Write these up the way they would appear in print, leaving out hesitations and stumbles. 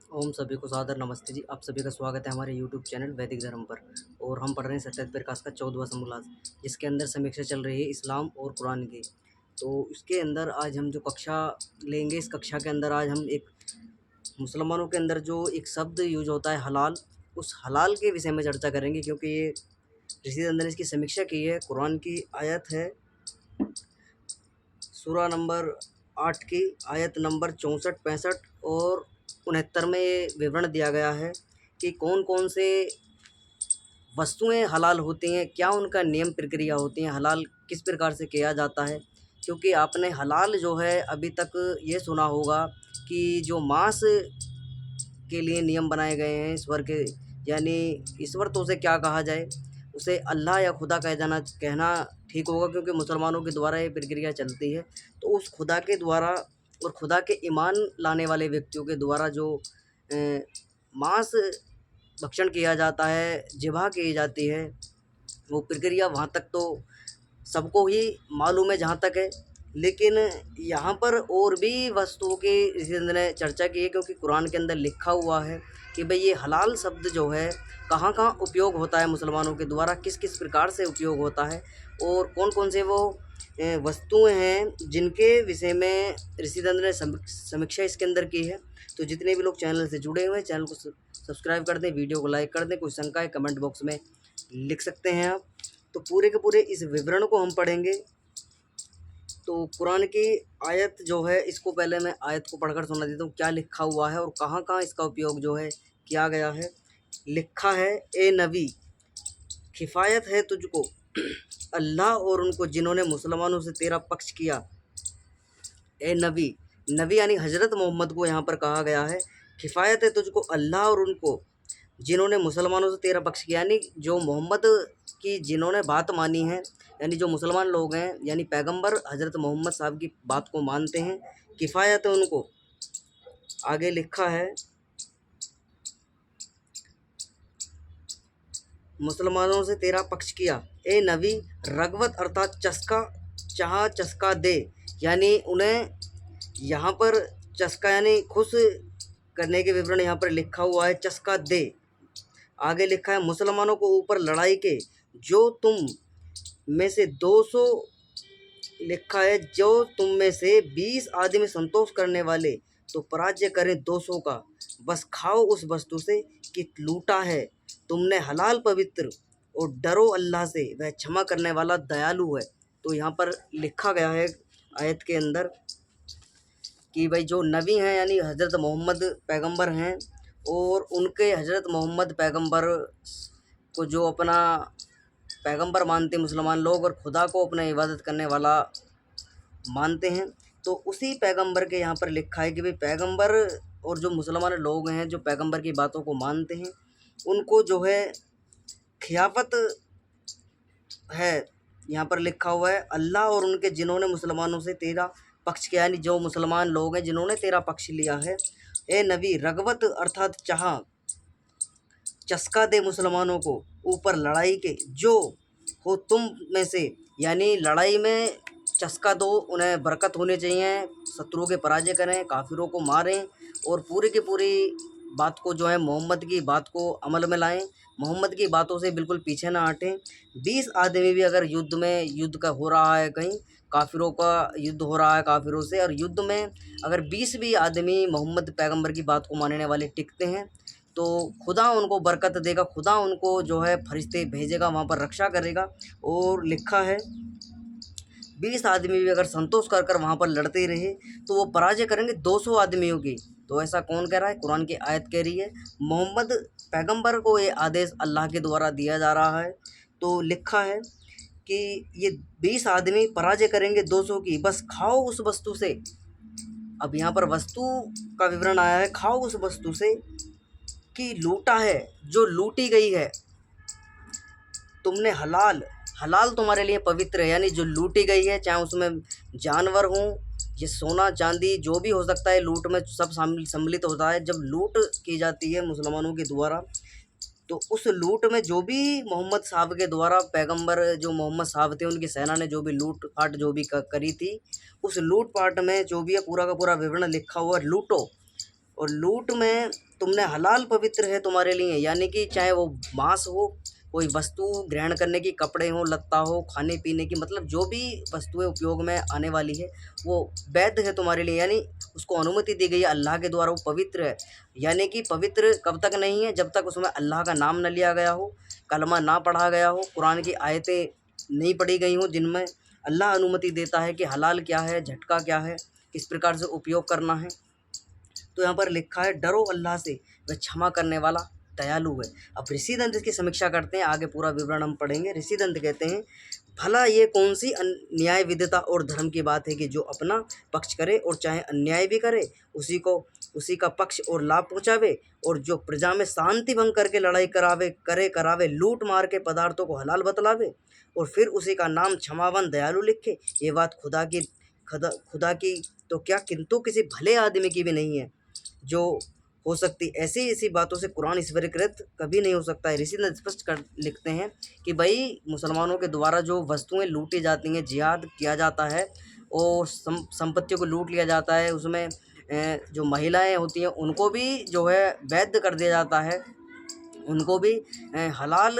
ओम सभी को सादर नमस्ते जी। आप सभी का स्वागत है हमारे यूट्यूब चैनल वैदिक धर्म पर। और हम पढ़ रहे हैं सत्याग्रह प्रकाश का 14वां समोल्लास, जिसके अंदर समीक्षा चल रही है इस्लाम और कुरान की। तो इसके अंदर आज हम जो कक्षा लेंगे, इस कक्षा के अंदर आज हम एक मुसलमानों के अंदर जो एक शब्द यूज होता है हलाल, उस हलाल के विषय में चर्चा करेंगे, क्योंकि ये ऋषि अंदर ने इसकी समीक्षा की है। कुरान की आयत है सूरा नंबर 8 की आयत नंबर 64, 65 और 69 में ये विवरण दिया गया है कि कौन कौन से वस्तुएं हलाल होती हैं, क्या उनका नियम प्रक्रिया होती हैं, हलाल किस प्रकार से किया जाता है। क्योंकि आपने हलाल जो है अभी तक ये सुना होगा कि जो मांस के लिए नियम बनाए गए हैं ईश्वर के, यानी ईश्वर तो उसे क्या कहा जाए, उसे अल्लाह या खुदा कहना ठीक होगा, क्योंकि मुसलमानों के द्वारा ये प्रक्रिया चलती है। तो उस खुदा के द्वारा और खुदा के ईमान लाने वाले व्यक्तियों के द्वारा जो मांस भक्षण किया जाता है, ज़िबह की जाती है, वो प्रक्रिया वहाँ तक तो सबको ही मालूम है जहाँ तक है। लेकिन यहाँ पर और भी वस्तुओं की इसी ने चर्चा की है, क्योंकि कुरान के अंदर लिखा हुआ है कि भाई ये हलाल शब्द जो है कहाँ कहाँ उपयोग होता है मुसलमानों के द्वारा, किस किस प्रकार से उपयोग होता है, और कौन कौन से वो वस्तुएं हैं जिनके विषय में ऋषिचंद्र ने समीक्षा इसके अंदर की है। तो जितने भी लोग चैनल से जुड़े हुए हैं, चैनल को सब्सक्राइब कर दें, वीडियो को लाइक कर दें। कोई शंका है कमेंट बॉक्स में लिख सकते हैं आप। तो पूरे के पूरे इस विवरण को हम पढ़ेंगे। तो कुरान की आयत जो है, इसको पहले मैं आयत को पढ़कर सुना देता हूँ क्या लिखा हुआ है और कहाँ कहाँ इसका उपयोग जो है किया गया है। लिखा है, ए नबी, किफ़ायत है तुझको अल्लाह और उनको जिन्होंने मुसलमानों से तेरा पक्ष किया। ए नबी, नबी यानी हज़रत मोहम्मद को यहाँ पर कहा गया है। किफ़ायत है तुझको अल्लाह और उनको जिन्होंने मुसलमानों से तेरा पक्ष किया, यानी जो मोहम्मद की जिन्होंने बात मानी है, यानी जो मुसलमान लोग हैं, यानी पैगंबर हज़रत मोहम्मद साहब की बात को मानते हैं, किफ़ायत है उनको। आगे लिखा है, मुसलमानों से तेरा पक्ष किया। ए नबी, रगवत अर्थात चस्का, चाह चस्का दे, यानी उन्हें यहाँ पर चस्का यानी खुश करने के विवरण यहाँ पर लिखा हुआ है, चस्का दे। आगे लिखा है, मुसलमानों को ऊपर लड़ाई के जो तुम में से 200, लिखा है जो तुम में से 20 आदमी संतोष करने वाले तो पराजय करें 200 का। बस खाओ उस वस्तु से कि लूटा है तुमने हलाल पवित्र, और डरो अल्लाह से, वह क्षमा करने वाला दयालु है। तो यहाँ पर लिखा गया है आयत के अंदर कि भाई जो नबी हैं यानी हज़रत मोहम्मद पैगंबर हैं, और उनके हज़रत मोहम्मद पैगंबर को जो अपना पैगंबर मानते मुसलमान लोग और खुदा को अपना इबादत करने वाला मानते हैं, तो उसी पैगंबर के यहाँ पर लिखा है कि भाई पैगंबर और जो मुसलमान लोग हैं जो पैगंबर की बातों को मानते हैं, उनको जो है खियाफत है। यहाँ पर लिखा हुआ है, अल्लाह और उनके जिन्होंने मुसलमानों से तेरा पक्ष किया, यानी जो मुसलमान लोग हैं जिन्होंने तेरा पक्ष लिया है। ए नबी, रगबत अर्थात चाह, चस्का दे मुसलमानों को ऊपर लड़ाई के जो हो तुम में से, यानी लड़ाई में चस्का दो, उन्हें बरकत होनी चाहिए, शत्रुओं के पराजय करें, काफिरों को मारें, और पूरी की पूरी बात को जो है मोहम्मद की बात को अमल में लाएं, मोहम्मद की बातों से बिल्कुल पीछे ना हटें। 20 आदमी भी अगर युद्ध का हो रहा है, कहीं काफिरों का युद्ध हो रहा है काफिरों से, और युद्ध में अगर 20 भी आदमी मोहम्मद पैगंबर की बात को मानने वाले टिकते हैं, तो खुदा उनको बरकत देगा, खुदा उनको जो है फरिश्ते भेजेगा, वहाँ पर रक्षा करेगा। और लिखा है 20 आदमी भी अगर संतोष कर कर वहाँ पर लड़ते रहे तो वो पराजय करेंगे 200 आदमियों की। तो ऐसा कौन कह रहा है? कुरान की आयत कह रही है। मोहम्मद पैगंबर को ये आदेश अल्लाह के द्वारा दिया जा रहा है। तो लिखा है कि ये 20 आदमी पराजय करेंगे 200 की, बस खाओ उस वस्तु से। अब यहाँ पर वस्तु का विवरण आया है, खाओ उस वस्तु से कि लूटा है, जो लूटी गई है तुमने हलाल, हलाल तुम्हारे लिए पवित्र है, यानी जो लूटी गई है, चाहे उसमें जानवर हों, ये सोना चांदी जो भी हो सकता है, लूट में सब सम्मिलित होता है। जब लूट की जाती है मुसलमानों के द्वारा, तो उस लूट में जो भी मोहम्मद साहब के द्वारा पैगंबर जो मोहम्मद साहब थे उनकी सेना ने जो भी लूट पाट जो भी करी थी, उस लूट पाट में जो भी है पूरा का पूरा विवरण लिखा हुआ है, लूटो। और लूट में तुमने हलाल पवित्र है तुम्हारे लिए, यानी कि चाहे वो मांस हो, कोई वस्तु ग्रहण करने की, कपड़े हो, लत्ता हो, खाने पीने की, मतलब जो भी वस्तुएं उपयोग में आने वाली है वो वैध है तुम्हारे लिए, यानी उसको अनुमति दी गई है अल्लाह के द्वारा, वो पवित्र है। यानी कि पवित्र कब तक नहीं है? जब तक उसमें अल्लाह का नाम न लिया गया हो, कलमा ना पढ़ा गया हो, कुरान की आयतें नहीं पढ़ी गई हों जिनमें अल्लाह अनुमति देता है कि हलाल क्या है, झटका क्या है, किस प्रकार से उपयोग करना है। तो यहाँ पर लिखा है डरो अल्लाह से, वह क्षमा करने वाला दयालु है। अब ऋषिदंत इसकी समीक्षा करते हैं, आगे पूरा विवरण हम पढ़ेंगे। ऋषिदंत कहते हैं, भला ये कौन सी न्याय विद्यता और धर्म की बात है कि जो अपना पक्ष करे और चाहे अन्याय भी करे उसी का पक्ष और लाभ पहुँचावे, और जो प्रजा में शांति भंग करके लड़ाई करावे, लूट मार के पदार्थों को हलाल बतलावे और फिर उसी का नाम क्षमावान दयालु लिखे, ये बात खुदा की तो क्या किंतु किसी भले आदमी की भी नहीं है जो हो सकती। ऐसी बातों से कुरान ईश्वरीकृत कभी नहीं हो सकता है। ऋषि स्पष्ट कर लिखते हैं कि भाई मुसलमानों के द्वारा जो वस्तुएं लूटी जाती हैं, जिहाद किया जाता है और संपत्तियों को लूट लिया जाता है, उसमें जो महिलाएं होती हैं उनको भी जो है वैध कर दिया जाता है, उनको भी हलाल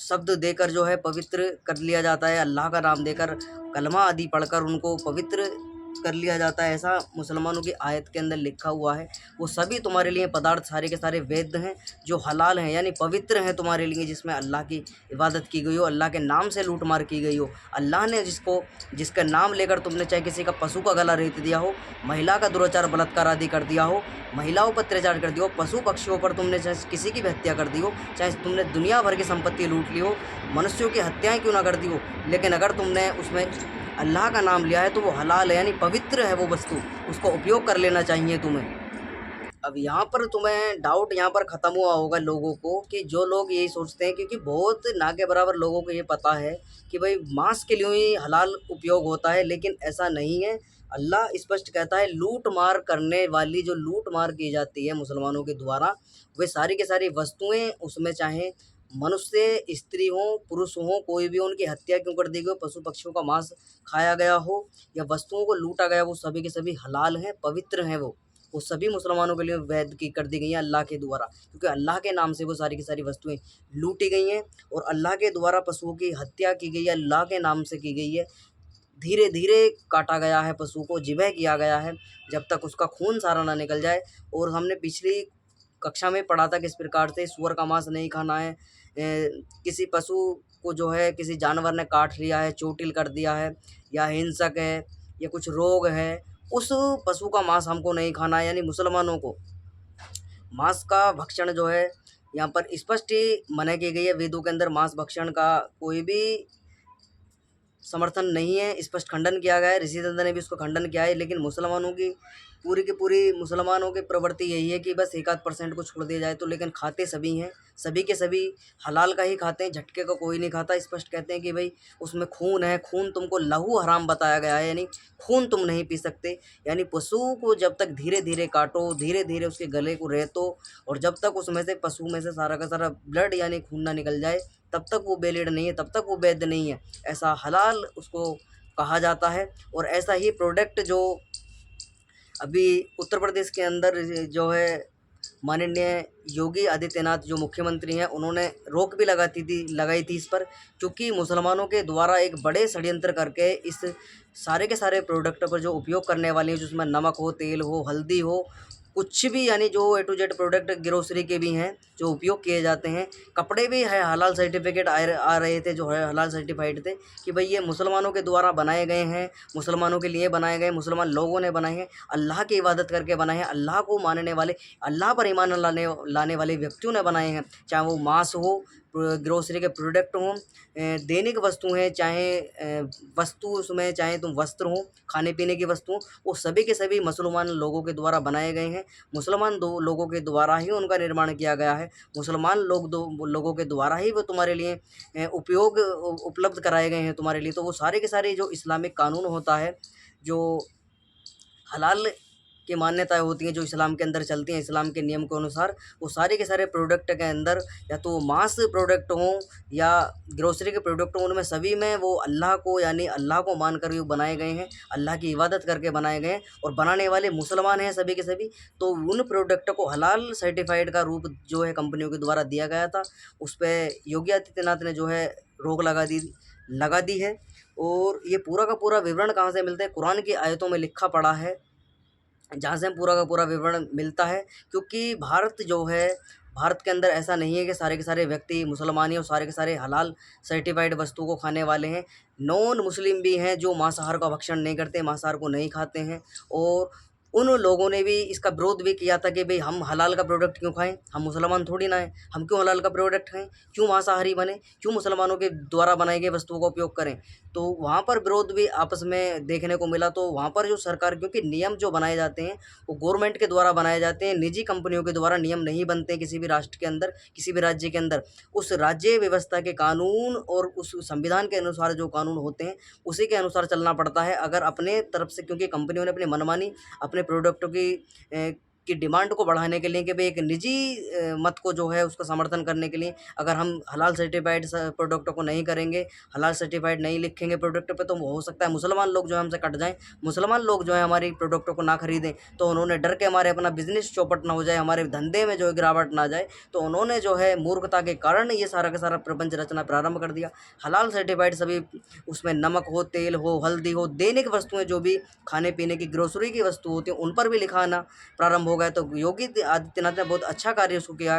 शब्द देकर जो है पवित्र कर लिया जाता है, अल्लाह का नाम देकर कलमा आदि पढ़कर उनको पवित्र कर लिया जाता है। ऐसा मुसलमानों की आयत के अंदर लिखा हुआ है। वो सभी तुम्हारे लिए पदार्थ सारे के सारे वैध हैं, जो हलाल हैं, यानी पवित्र हैं तुम्हारे लिए, जिसमें अल्लाह की इबादत की गई हो, अल्लाह के नाम से लूट मार की गई हो। अल्लाह ने जिसका नाम लेकर तुमने चाहे किसी का पशु का गला रेत दिया हो, महिला का दुराचार बलात्कार आदि कर दिया हो, महिलाओं पर अत्याचार कर दिया हो, पशु पक्षियों पर तुमने चाहे किसी की भी हत्या कर दी हो, चाहे तुमने दुनिया भर की संपत्ति लूट ली हो, मनुष्यों की हत्याएं क्यों ना कर दी हो, लेकिन अगर तुमने उसमें अल्लाह का नाम लिया है तो वो हलाल है, यानी पवित्र है वो वस्तु, उसका उपयोग कर लेना चाहिए तुम्हें। अब यहाँ पर तुम्हें डाउट यहाँ पर ख़त्म हुआ होगा लोगों को, कि जो लोग यही सोचते हैं, क्योंकि बहुत ना के बराबर लोगों को ये पता है कि भाई मांस के लिए ही हलाल उपयोग होता है, लेकिन ऐसा नहीं है। अल्लाह स्पष्ट कहता है, लूट मार करने वाली जो लूट मार की जाती है मुसलमानों के द्वारा, वे सारी की सारी वस्तुएं, उसमें चाहे मनुष्य, स्त्री हो, पुरुष हो, कोई भी, उनकी हत्या क्यों कर दी गई हो, पशु पक्षियों का मांस खाया गया हो या वस्तुओं को लूटा गया, वो सभी के सभी हलाल हैं, पवित्र हैं। वो सभी मुसलमानों के लिए वैध की कर दी गई हैं अल्लाह के द्वारा, क्योंकि अल्लाह के नाम से वो सारी की सारी वस्तुएं लूटी गई हैं और अल्लाह के द्वारा पशुओं की हत्या की गई है, अल्लाह के नाम से की गई है। धीरे धीरे काटा गया है पशु को, ज़िबह किया गया है, जब तक उसका खून सारा ना निकल जाए। और हमने पिछली कक्षा में पढ़ा था किस प्रकार से सूअर का मांस नहीं खाना है। किसी पशु को जो है किसी जानवर ने काट लिया है, चोटिल कर दिया है, या हिंसक है, या कुछ रोग है, उस पशु का मांस हमको नहीं खाना है। यानी मुसलमानों को मांस का भक्षण जो है यहाँ पर स्पष्ट ही मना की गई है। वेदों के अंदर मांस भक्षण का कोई भी समर्थन नहीं है, स्पष्ट खंडन किया गया है। ऋषिदंत ने भी उसको खंडन किया है, लेकिन मुसलमानों की पूरी मुसलमानों की प्रवृत्ति यही है कि बस 1-8% को छोड़ दिया जाए तो, लेकिन खाते सभी हैं, सभी के सभी हलाल का ही खाते हैं, झटके का कोई नहीं खाता। स्पष्ट कहते हैं कि भाई उसमें खून है, खून तुमको लहू हराम बताया गया है, यानी खून तुम नहीं पी सकते। यानी पशु को जब तक धीरे धीरे काटो, धीरे धीरे उसके गले को रेतो, और जब तक उसमें से पशु में से सारा का सारा ब्लड यानी खून ना निकल जाए, तब तक वो बेलेड नहीं है, तब तक वो वैध नहीं है। ऐसा हलाल उसको कहा जाता है। और ऐसा ही प्रोडक्ट जो अभी उत्तर प्रदेश के अंदर जो है माननीय योगी आदित्यनाथ जो मुख्यमंत्री हैं, उन्होंने रोक भी लगाई थी इस पर, क्योंकि मुसलमानों के द्वारा एक बड़े षड्यंत्र करके इस सारे के सारे प्रोडक्ट पर जो उपयोग करने वाले हैं, जिसमें नमक हो, तेल हो, हल्दी हो, कुछ भी, यानी जो A to Z product grocery के भी हैं जो उपयोग किए जाते हैं, कपड़े भी है हलाल सर्टिफिकेट आ रहे थे, जो है हलाल सर्टिफाइड थे, कि भाई ये मुसलमानों के द्वारा बनाए गए हैं, मुसलमानों के लिए बनाए गए, मुसलमान लोगों ने बनाए हैं, अल्लाह की इबादत करके बनाए हैं, अल्लाह को मानने वाले, अल्लाह पर ईमान लाने वाले व्यक्तियों ने बनाए हैं। चाहे वो मांस हो, ग्रोसरी के प्रोडक्ट हों, दैनिक वस्तु हैं, चाहे वस्तु उसमें चाहे तुम वस्त्र हो, खाने पीने की वस्तु, वो सभी के सभी मुसलमान लोगों के द्वारा बनाए गए हैं। मुसलमान लोगों के द्वारा ही उनका निर्माण किया गया है, मुसलमान लोगों के द्वारा ही वो तुम्हारे लिए उपलब्ध कराए गए हैं तुम्हारे लिए। तो वो सारे के सारे जो इस्लामिक कानून होता है, जो हलाल की मान्यताएं होती हैं जो इस्लाम के अंदर चलती हैं, इस्लाम के नियम के अनुसार, वो सारे के सारे प्रोडक्ट के अंदर या तो मांस प्रोडक्ट हों या ग्रोसरी के प्रोडक्ट हों, उनमें सभी में वो अल्लाह को यानी अल्लाह को मान कर बनाए गए हैं, अल्लाह की इबादत करके बनाए गए हैं और बनाने वाले मुसलमान हैं सभी के सभी। तो उन प्रोडक्ट को हलाल सर्टिफाइड का रूप जो है कंपनियों के द्वारा दिया गया था, उस पर योगी आदित्यनाथ ने जो है रोक लगा दी है। और ये पूरा का पूरा विवरण कहाँ से मिलता है? कुरान की आयतों में लिखा पड़ा है, जहाँ से पूरा का पूरा विवरण मिलता है। क्योंकि भारत के अंदर ऐसा नहीं है कि सारे के सारे व्यक्ति मुसलमान ही और सारे के सारे हलाल सर्टिफाइड वस्तु को खाने वाले हैं। नॉन मुस्लिम भी हैं जो मांसाहार का भक्षण नहीं करते, मांसाहार को नहीं खाते हैं। और उन लोगों ने भी इसका विरोध भी किया था कि भाई हम हलाल का प्रोडक्ट क्यों खाएं, हम मुसलमान थोड़ी ना हैं, हम क्यों हलाल का प्रोडक्ट खाएं, क्यों मांसाहारी बने, क्यों मुसलमानों के द्वारा बनाई गई वस्तुओं का उपयोग करें। तो वहाँ पर विरोध भी आपस में देखने को मिला। तो वहाँ पर जो सरकार, क्योंकि नियम जो बनाए जाते हैं वो गवर्नमेंट के द्वारा बनाए जाते हैं, निजी कंपनियों के द्वारा नियम नहीं बनते किसी भी राष्ट्र के अंदर, किसी भी राज्य के अंदर। उस राज्य व्यवस्था के कानून और उस संविधान के अनुसार जो कानून होते हैं उसी के अनुसार चलना पड़ता है। अगर अपने तरफ से, क्योंकि कंपनियों ने अपनी मनमानी अपने प्रोडक्टों की डिमांड को बढ़ाने के लिए कि भाई एक निजी मत को जो है उसका समर्थन करने के लिए अगर हम हलाल सर्टिफाइड प्रोडक्टों को नहीं करेंगे, हलाल सर्टिफाइड नहीं लिखेंगे प्रोडक्ट पे, तो हो सकता है मुसलमान लोग जो है हमसे कट जाएं, मुसलमान लोग जो है हमारी प्रोडक्टों को ना खरीदें। तो उन्होंने डर के हमारे अपना बिजनेस चौपट ना हो जाए, हमारे धंधे में जो है गिरावट ना आ जाए, तो उन्होंने जो है मूर्खता के कारण ये सारा का सारा प्रपंच रचना प्रारंभ कर दिया। हलाल सर्टिफाइड सभी, उसमें नमक हो, तेल हो, हल्दी हो, दैनिक वस्तुएं जो भी खाने पीने की ग्रोसरी की वस्तु होती हैं उन पर भी लिखा आना प्रारंभ हो गया। तो योगी आदित्यनाथ ने बहुत अच्छा कार्य उसको किया,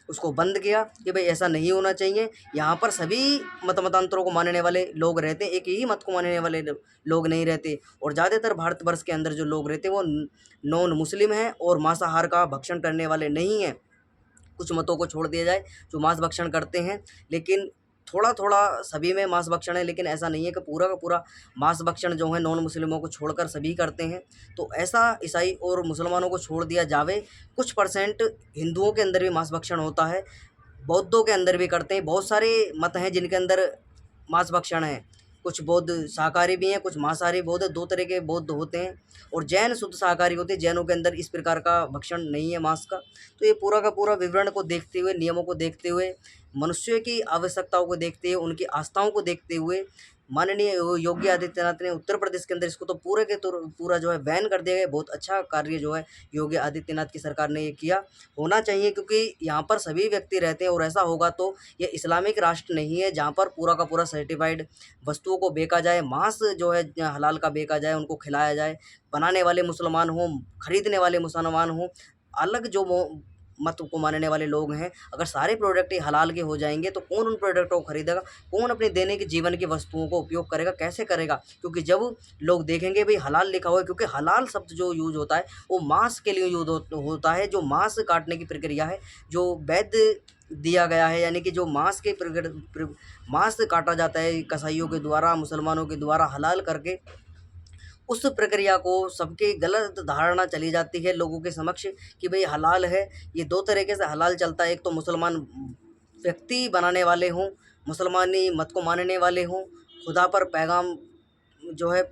उसको बंद किया कि भाई ऐसा नहीं होना चाहिए। यहाँ पर सभी मतांतरों को मानने वाले लोग रहते हैं, एक ही मत को मानने वाले लोग नहीं रहते। और ज़्यादातर भारतवर्ष के अंदर जो लोग रहते हैं वो नॉन मुस्लिम हैं और मांसाहार का भक्षण करने वाले नहीं हैं। कुछ मतों को छोड़ दिया जाए जो मांस भक्षण करते हैं, लेकिन थोड़ा थोड़ा सभी में मांस भक्षण है, लेकिन ऐसा नहीं है कि पूरा का पूरा मांस भक्षण जो है नॉन मुस्लिमों को छोड़कर सभी करते हैं। तो ऐसा ईसाई और मुसलमानों को छोड़ दिया जावे। कुछ परसेंट हिंदुओं के अंदर भी मांस भक्षण होता है, बौद्धों के अंदर भी करते हैं। बहुत सारे मत हैं जिनके अंदर मांस भक्षण है। कुछ बौद्ध शाकाहारी भी हैं, कुछ मांसाहारी बौद्ध, दो तरह के बौद्ध होते हैं। और जैन शुद्ध शाकाहारी होते हैं, जैनों के अंदर इस प्रकार का भक्षण नहीं है मांस का। तो ये पूरा का पूरा विवरण को देखते हुए, नियमों को देखते हुए, मनुष्य की आवश्यकताओं को देखते हुए, उनकी आस्थाओं को देखते हुए माननीय योगी आदित्यनाथ ने उत्तर प्रदेश के अंदर इसको तो पूरे के पूरा जो है बैन कर दिया गया। बहुत अच्छा कार्य जो है योगी आदित्यनाथ की सरकार ने ये किया। होना चाहिए क्योंकि यहाँ पर सभी व्यक्ति रहते हैं और ऐसा होगा तो ये इस्लामिक राष्ट्र नहीं है जहाँ पर पूरा का पूरा सर्टिफाइड वस्तुओं को बेचा जाए, मांस जो है हलाल का बेचा जाए, उनको खिलाया जाए। बनाने वाले मुसलमान हों, खरीदने वाले मुसलमान हों, अलग जो मत को मानने वाले लोग हैं, अगर सारे प्रोडक्ट ही हलाल के हो जाएंगे तो कौन उन प्रोडक्टों को खरीदेगा, कौन अपने दैनिक जीवन की वस्तुओं को उपयोग करेगा, कैसे करेगा? क्योंकि जब लोग देखेंगे भाई हलाल लिखा हुआ है, क्योंकि हलाल शब्द जो यूज होता है वो मांस के लिए यूज होता है, जो मांस काटने की प्रक्रिया है, जो वैध दिया गया है, यानी कि जो मांस काटा जाता है कसाईयों के द्वारा, मुसलमानों के द्वारा हलाल करके, उस प्रक्रिया को सबके गलत धारणा चली जाती है लोगों के समक्ष कि भाई हलाल है। ये दो तरीके से हलाल चलता है, एक तो मुसलमान व्यक्ति बनाने वाले हों, मुसलमानी मत को मानने वाले हों, खुदा पर पैगाम जो है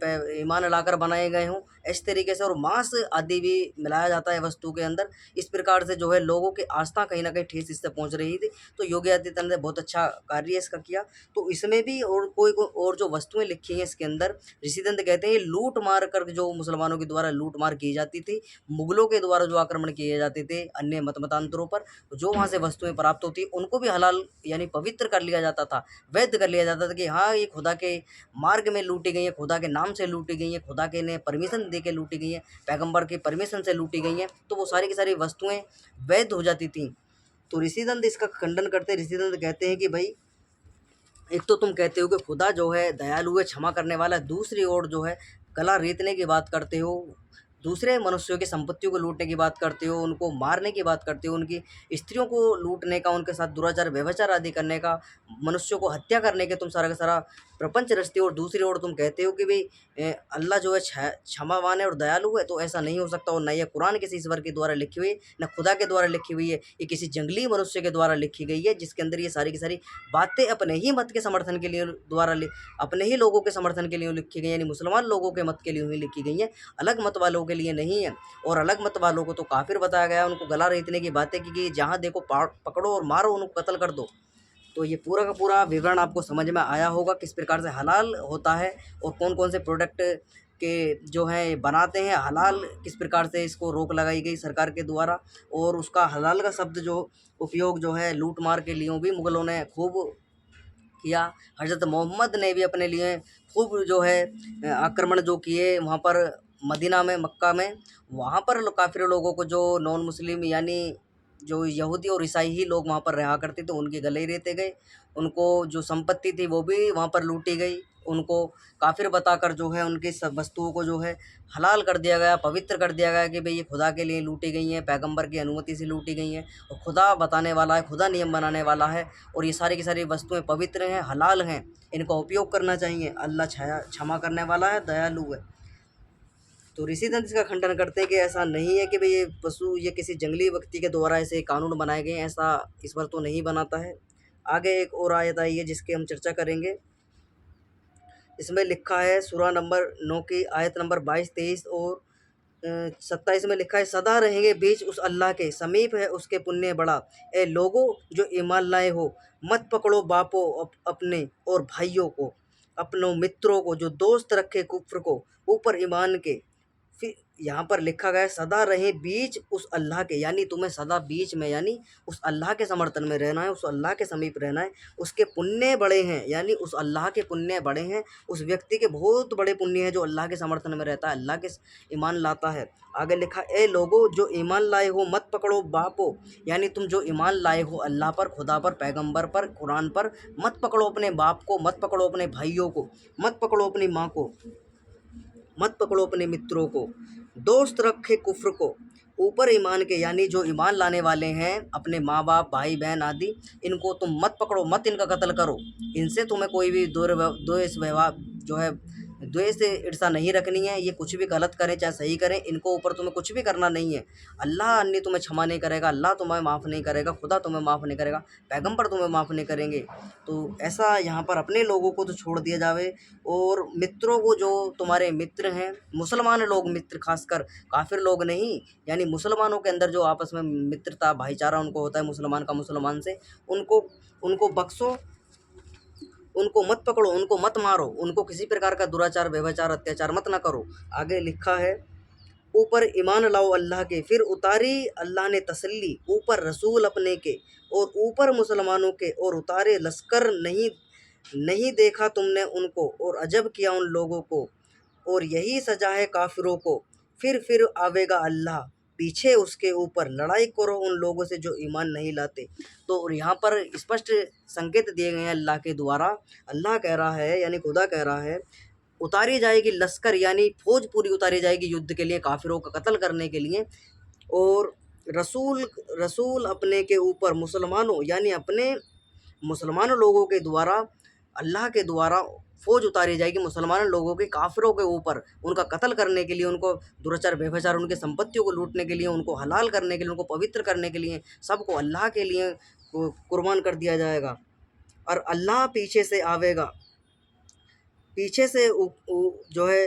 ईमान लाकर बनाए गए हों, इस तरीके से। और मांस आदि भी मिलाया जाता है वस्तु के अंदर। इस प्रकार से जो है लोगों की आस्था कहीं ना कहीं ठेस इससे पहुंच रही थी। तो योगी आदित्यनाथ ने बहुत अच्छा कार्य इसका किया। तो इसमें भी और और जो वस्तुएं लिखी हैं इसके अंदर, ऋषिदंत कहते हैं ये लूट मार कर जो मुसलमानों के द्वारा लूट मार की जाती थी, मुगलों के द्वारा जो आक्रमण किए जाते थे अन्य मतांतरों पर, जो वहाँ से वस्तुएं प्राप्त होती उनको भी हलाल यानी पवित्र कर लिया जाता था, वैध कर लिया जाता था कि हाँ ये खुदा के मार्ग में लूटी गई है, खुदा के नाम से लूटी गई है, खुदा के ने परमिशन दे के लूटी गई है, पैगंबर के परमिशन से लूटी गई हैं। तो वो सारी की सारी वस्तुएं वैध हो जाती थीं। तो ऋषिदंत इसका खंडन करते हैं। ऋषिदंत कहते हैं कि भाई एक तो तुम कहते हो कि खुदा जो है दयालु है, क्षमा करने वाला है, दूसरी ओर जो है गला रेतने की बात करते हो, दूसरे मनुष्यों की संपत्तियों को लूटने की बात करते हो, उनको मारने की बात करते हो, उनकी स्त्रियों को लूटने का, उनके साथ दुराचार व्यभिचार आदि करने का, मनुष्यों को हत्या करने के तुम सारा का सारा प्रपंच रचते हो। और दूसरी ओर तुम कहते हो कि भाई अल्लाह जो है क्षमावान है और दयालु है। तो ऐसा नहीं हो सकता। और न यह कुरान किसी ईश्वर के द्वारा लिखी हुई, न खुदा के द्वारा लिखी हुई है, ये किसी जंगली मनुष्य के द्वारा लिखी गई है, जिसके अंदर ये सारी की सारी बातें अपने ही मत के समर्थन के लिए अपने ही लोगों के समर्थन के लिए लिखी गई, यानी मुसलमान लोगों के मत के लिए ही लिखी गई हैं। अलग मत वालों के लिए नहीं है। और अलग मत वालों को तो काफिर बताया गया, उनको गला रेतने की बातें की कि जहाँ देखो पकड़ो और मारो, उनको कत्ल कर दो। तो ये पूरा का पूरा विवरण आपको समझ में आया होगा किस प्रकार से हलाल होता है और कौन कौन से प्रोडक्ट के जो हैं बनाते हैं हलाल, किस प्रकार से इसको रोक लगाई गई सरकार के द्वारा। और उसका हलाल का शब्द जो उपयोग जो है लूट मार के लिए भी मुग़लों ने खूब किया। हज़रत मोहम्मद ने भी अपने लिए खूब जो है आक्रमण जो किए वहाँ पर मदीना में, मक्का में। वहाँ पर काफ़िर लोगों को जो नॉन मुस्लिम यानी जो यहूदी और ईसाई ही लोग वहाँ पर रहा करते थे उनके गले रेते गए, उनको जो संपत्ति थी वो भी वहाँ पर लूटी गई, उनको काफिर बताकर जो है उनकी सब वस्तुओं को जो है हलाल कर दिया गया, पवित्र कर दिया गया कि भाई ये खुदा के लिए लूटी गई हैं, पैगंबर की अनुमति से लूटी गई हैं और खुदा बताने वाला है, खुदा नियम बनाने वाला है और ये सारी की सारी वस्तुएं पवित्र हैं, हलाल हैं, इनका उपयोग करना चाहिए। अल्लाह क्षमा करने वाला है, दयालु है। तो ऋषिदंत इसका खंडन करते हैं कि ऐसा नहीं है कि भाई ये पशु ये किसी जंगली व्यक्ति के द्वारा ऐसे कानून बनाए गए हैं, ऐसा इस पर तो नहीं बनाता है। आगे एक और आयत आई है जिसकी हम चर्चा करेंगे। इसमें लिखा है सूरा नंबर 9 की आयत नंबर 22, 23 और 27 में लिखा है, सदा रहेंगे बीच उस अल्लाह के, समीप है उसके पुण्य बड़ा। ए लोगो जो ईमान लाए हो, मत पकड़ो बापों अपने और भाइयों को, अपनों मित्रों को जो दोस्त रखे कुफ्र को ऊपर ईमान के। फिर यहाँ पर लिखा गया है सदा रहे बीच उस अल्लाह के, यानी तुम्हें सदा बीच में यानी उस अल्लाह के समर्थन में रहना है, उस अल्लाह के समीप रहना है। उसके पुण्य बड़े हैं, यानी उस अल्लाह के पुण्य बड़े हैं, उस व्यक्ति के बहुत बड़े पुण्य हैं जो अल्लाह के समर्थन में रहता है, अल्लाह के ईमान लाता है। आगे लिखा, ए लोगो जो ईमान लाए हो मत पकड़ो बापो, यानी तुम जो ईमान लाए हो अल्लाह पर, खुदा पर, पैगंबर पर, कुरान पर, मत पकड़ो अपने बाप को, मत पकड़ो अपने भाइयों को, मत पकड़ो अपनी माँ को, मत पकड़ो अपने मित्रों को, दोस्त रखे कुफ्र को ऊपर ईमान के, यानी जो ईमान लाने वाले हैं अपने माँ बाप, भाई बहन आदि, इनको तुम मत पकड़ो, मत इनका कत्ल करो, इनसे तुम्हें कोई भी द्वेष व्यवहार जो है द्वेष से ईर्षा नहीं रखनी है। ये कुछ भी गलत करें चाहे सही करें, इनको ऊपर तुम्हें कुछ भी करना नहीं है। अल्लाह अन्य तुम्हें क्षमा नहीं करेगा, अल्लाह तुम्हें माफ़ नहीं करेगा, खुदा तुम्हें माफ़ नहीं करेगा, पैगंबर तुम्हें माफ़ नहीं करेंगे। तो ऐसा यहाँ पर अपने लोगों को तो छोड़ दिया जावे और मित्रों को, जो तुम्हारे मित्र हैं, मुसलमान लोग मित्र, खासकर काफिर लोग नहीं, यानी मुसलमानों के अंदर जो आपस में मित्रता भाईचारा उनको होता है मुसलमान का मुसलमान से, उनको उनको बख्शो, उनको मत पकड़ो, उनको मत मारो, उनको किसी प्रकार का दुराचार व्यभिचार अत्याचार मत ना करो। आगे लिखा है, ऊपर ईमान लाओ अल्लाह के, फिर उतारी अल्लाह ने तसल्ली ऊपर रसूल अपने के और ऊपर मुसलमानों के, और उतारे लश्कर नहीं नहीं देखा तुमने उनको और अजब किया उन लोगों को, और यही सजा है काफिरों को, फिर आवेगा अल्लाह पीछे उसके ऊपर, लड़ाई करो उन लोगों से जो ईमान नहीं लाते। तो यहाँ पर स्पष्ट संकेत दिए गए हैं अल्लाह के द्वारा। अल्लाह कह रहा है यानी खुदा कह रहा है, उतारी जाएगी लश्कर यानी फौज पूरी उतारी जाएगी युद्ध के लिए, काफिरों का कत्ल करने के लिए, और रसूल रसूल अपने के ऊपर, मुसलमानों यानी अपने मुसलमान लोगों के द्वारा, अल्लाह के द्वारा फौज उतारी जाएगी मुसलमान लोगों के काफिरों के ऊपर, उनका कत्ल करने के लिए, उनको दुराचार व्यभिचार, उनके संपत्तियों को लूटने के लिए, उनको हलाल करने के लिए, उनको पवित्र करने के लिए, सबको अल्लाह के लिए कुर्बान कर दिया जाएगा। और अल्लाह पीछे से आवेगा, पीछे से जो है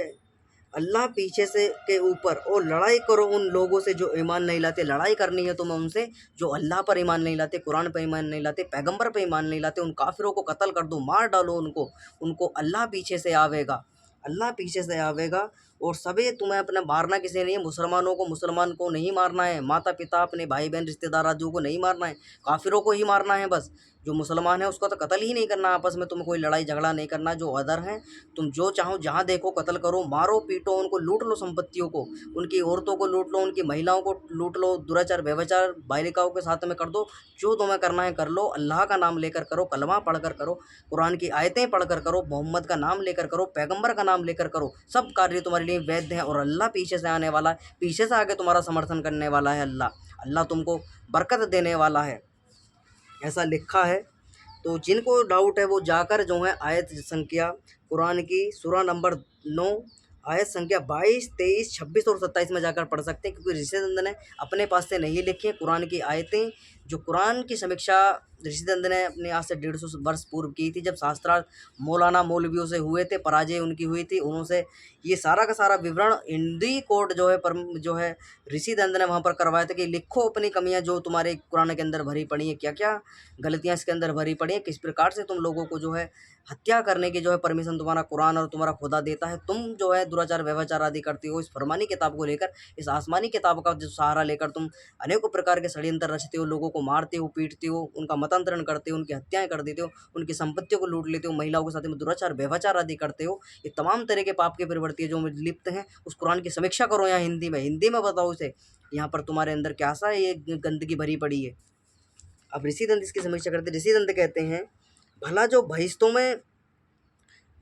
अल्लाह पीछे से के ऊपर, और लड़ाई करो उन लोगों से जो ईमान नहीं लाते। लड़ाई करनी है तुम्हें उनसे जो अल्लाह पर ईमान नहीं लाते, कुरान पर ईमान नहीं लाते, पैगंबर पर ईमान नहीं लाते। उन काफिरों को कत्ल कर दो, मार डालो उनको, उनको अल्लाह पीछे से आवेगा, अल्लाह पीछे से आवेगा। और सभी तुम्हें अपना मारना किसी नहीं है, मुसलमानों को मुसलमान को नहीं मारना है, माता पिता अपने भाई बहन रिश्तेदार आदियों को नहीं मारना है, काफिरों को ही मारना है बस। जो मुसलमान है उसका तो कत्ल ही नहीं करना, आपस में तुम्हें कोई लड़ाई झगड़ा नहीं करना। जो अदर हैं तुम जो चाहो जहाँ देखो कत्ल करो, मारो पीटो, उनको लूट लो संपत्तियों को, उनकी औरतों को लूट लो, उनकी महिलाओं को लूट लो, दुराचार व्यभिचार बालिकाओं के साथ में कर दो, जो तुम्हें करना है कर लो। अल्लाह का नाम लेकर करो, कलमा पढ़कर करो, कुरान की आयतें पढ़कर करो, मोहम्मद का नाम लेकर करो, पैगंबर का नाम लेकर करो, सब कार्य तुम्हारे लिए वैध हैं। और अल्लाह पीछे से आने वाला है, पीछे से आगे तुम्हारा समर्थन करने वाला है। अल्लाह तुमको बरकत देने वाला है, ऐसा लिखा है। तो जिनको डाउट है वो जाकर जो है आयत संख्या कुरान की सूरा नंबर 9 आयत संख्या 22, 23, 26 और 27 में जाकर पढ़ सकते हैं, क्योंकि ऋषिचंद ने अपने पास से नहीं लिखी हैं। कुरान की आयतें जो कुरान की समीक्षा ऋषिदंत ने अपने आज से 150 वर्ष पूर्व की थी, जब शास्त्रार्थ मौलाना मौलवियों से हुए थे, पराजय उनकी हुई थी, उन्होंने ये सारा का सारा विवरण हिंदी कोर्ट जो है ऋषिदंत ने वहाँ पर करवाया था कि लिखो अपनी कमियाँ जो तुम्हारे कुरान के अंदर भरी पड़ी हैं, क्या क्या गलतियाँ इसके अंदर भरी पड़ी हैं, किस प्रकार से तुम लोगों को जो है हत्या करने की जो है परमिशन तुम्हारा कुरान और तुम्हारा खुदा देता है, तुम जो है दुराचार व्यभिचार आदि करती हो। इस फरमानी किताब को लेकर, इस आसमानी किताब का जो सहारा लेकर तुम अनेकों प्रकार के षड्यंत्र रचते हो, लोगों को मारते हो, पीटते हो, उनका मतांतरण करते हो, उनकी हत्याएं कर देते हो, उनकी संपत्तियों को लूट लेते हो, महिलाओं के साथ में दुराचार व्यभिचार आदि करते हो। ये तमाम तरह के पाप के प्रवृत्ति जो में लिप्त हैं, उस कुरान की समीक्षा करो यहाँ हिंदी में बताओ इसे, यहाँ पर तुम्हारे अंदर क्या सा ये गंदगी भरी पड़ी है। अब ऋषिदंत इसकी समीक्षा करते, ऋषिदंत कहते हैं भला जो बहिश्तों में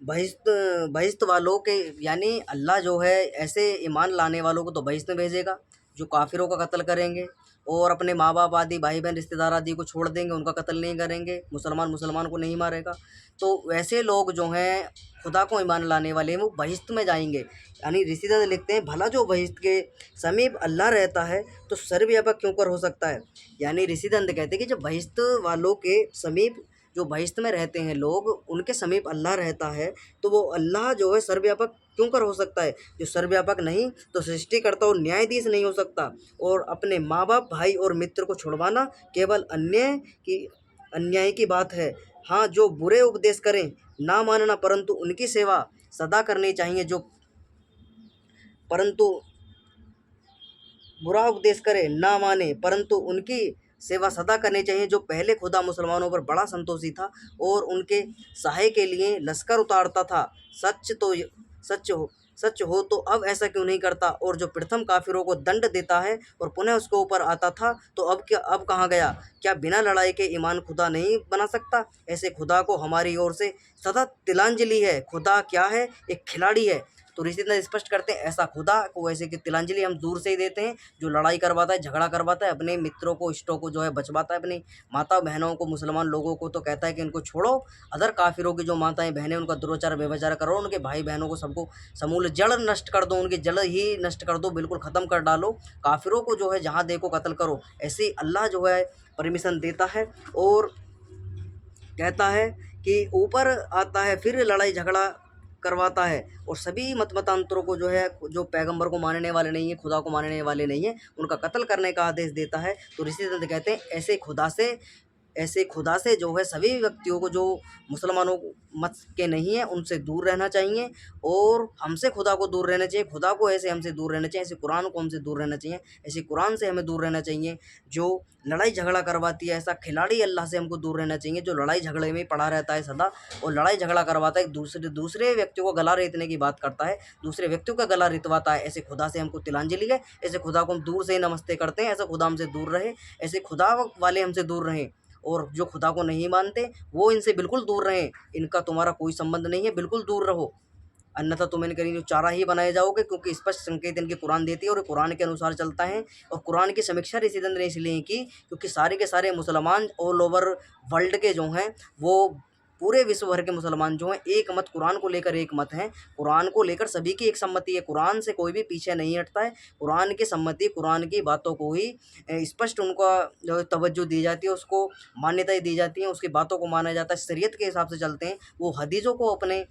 बहिश्त वालों के, यानी अल्लाह जो है ऐसे ईमान लाने वालों को तो बहिश्त में भेजेगा जो काफिरों का कत्ल करेंगे और अपने माँ बाप आदि भाई बहन रिश्तेदार आदि को छोड़ देंगे, उनका कत्ल नहीं करेंगे, मुसलमान को नहीं मारेगा। तो वैसे लोग जो हैं खुदा को ईमान लाने वाले हैं, वो बहिश्त में जाएंगे। यानी ऋषिदंत लिखते हैं भला जो बहिश्त के समीप अल्लाह रहता है तो सर्वव्यापक क्यों कर हो सकता है। यानी ऋषिदंत कहते हैं कि जब बहिश्त वालों के समीप, जो बहिश्त में रहते हैं लोग, उनके समीप अल्लाह रहता है तो वो अल्लाह जो है सर्वव्यापक क्यों कर हो सकता है। जो सर्वव्यापक नहीं तो सृष्टिकर्ता और न्यायाधीश नहीं हो सकता। और अपने माँ बाप, भाई और मित्र को छुड़वाना केवल अन्याय की बात है। हाँ, जो बुरे उपदेश करें ना मानना, परंतु उनकी सेवा सदा करनी चाहिए। जो परंतु बुरा उपदेश करे ना माने, परंतु उनकी सेवा सदा करनी चाहिए। जो पहले खुदा मुसलमानों पर बड़ा संतोषी था और उनके सहाय के लिए लश्कर उतारता था, सच हो तो अब ऐसा क्यों नहीं करता। और जो प्रथम काफिरों को दंड देता है और पुनः उसके ऊपर आता था, तो अब कहाँ गया। क्या बिना लड़ाई के ईमान खुदा नहीं बना सकता। ऐसे खुदा को हमारी ओर से सदा तिलांजलि है। खुदा क्या है, एक खिलाड़ी है। तो ऋषिदंत स्पष्ट करते हैं ऐसा खुदा को ऐसे कि तिलांजलि हम दूर से ही देते हैं, जो लड़ाई करवाता है, झगड़ा करवाता है, अपने मित्रों को, इष्टों को जो है बचवाता है, अपनी माता बहनों को, मुसलमान लोगों को तो कहता है कि इनको छोड़ो, अदर काफिरों की जो माताएं बहनें उनका दुराचार व्यभिचार करो, उनके भाई बहनों को सबको समूल जड़ नष्ट कर दो, उनकी जड़ ही नष्ट कर दो, बिल्कुल ख़त्म कर डालो, काफिरों को जो है जहाँ देखो कत्ल करो। ऐसे अल्लाह जो है परमिशन देता है और कहता है कि ऊपर आता है, फिर लड़ाई झगड़ा करवाता है और सभी मतांतरों को जो है, जो पैगंबर को मानने वाले नहीं है, खुदा को मानने वाले नहीं है, उनका कत्ल करने का आदेश देता है। तो ऋषिदंत कहते हैं ऐसे खुदा से जो है सभी व्यक्तियों को, जो मुसलमानों मत के नहीं है, उनसे दूर रहना चाहिए और हमसे खुदा को दूर रहना चाहिए। खुदा को ऐसे हमसे दूर रहना चाहिए, ऐसे कुरान को हमसे दूर रहना चाहिए, ऐसे कुरान से हमें दूर रहना चाहिए जो लड़ाई झगड़ा करवाती है। ऐसा खिलाड़ी अल्लाह से हमको दूर रहना चाहिए जो लड़ाई झगड़े में पड़ा रहता है सदा और लड़ाई झगड़ा करवाता है, दूसरे व्यक्तियों को गला रेतने की बात करता है, दूसरे व्यक्तियों का गला रितवाता है। ऐसे खुदा से हमको तिलांजलि है। ऐसे खुदा को हम दूर से ही नमस्ते करते हैं। ऐसा खुदा हमसे दूर रहे, ऐसे खुदा वाले हमसे दूर रहें। और जो खुदा को नहीं मानते वो इनसे बिल्कुल दूर रहें, इनका तुम्हारा कोई संबंध नहीं है, बिल्कुल दूर रहो, अन्यथा तुम इनके लिए चारा ही बनाए जाओगे। क्योंकि स्पष्ट संकेत इनकी कुरान देती है और कुरान के अनुसार चलता है। और कुरान की समीक्षा ऋषिदंत ने इसलिए की क्योंकि सारे के सारे मुसलमान ऑल ओवर वर्ल्ड के जो हैं, वो पूरे विश्व भर के मुसलमान जो हैं एक मत, कुरान को लेकर एक मत हैं। कुरान को लेकर सभी की एक सम्मति है, कुरान से कोई भी पीछे नहीं हटता है। कुरान की सम्मति, कुरान की बातों को ही स्पष्ट उनका जो तवज्जो दी जाती है, उसको मान्यताएं दी जाती हैं, उसकी बातों को माना जाता है, शरीयत के हिसाब से चलते हैं। वो हदीसों को अपने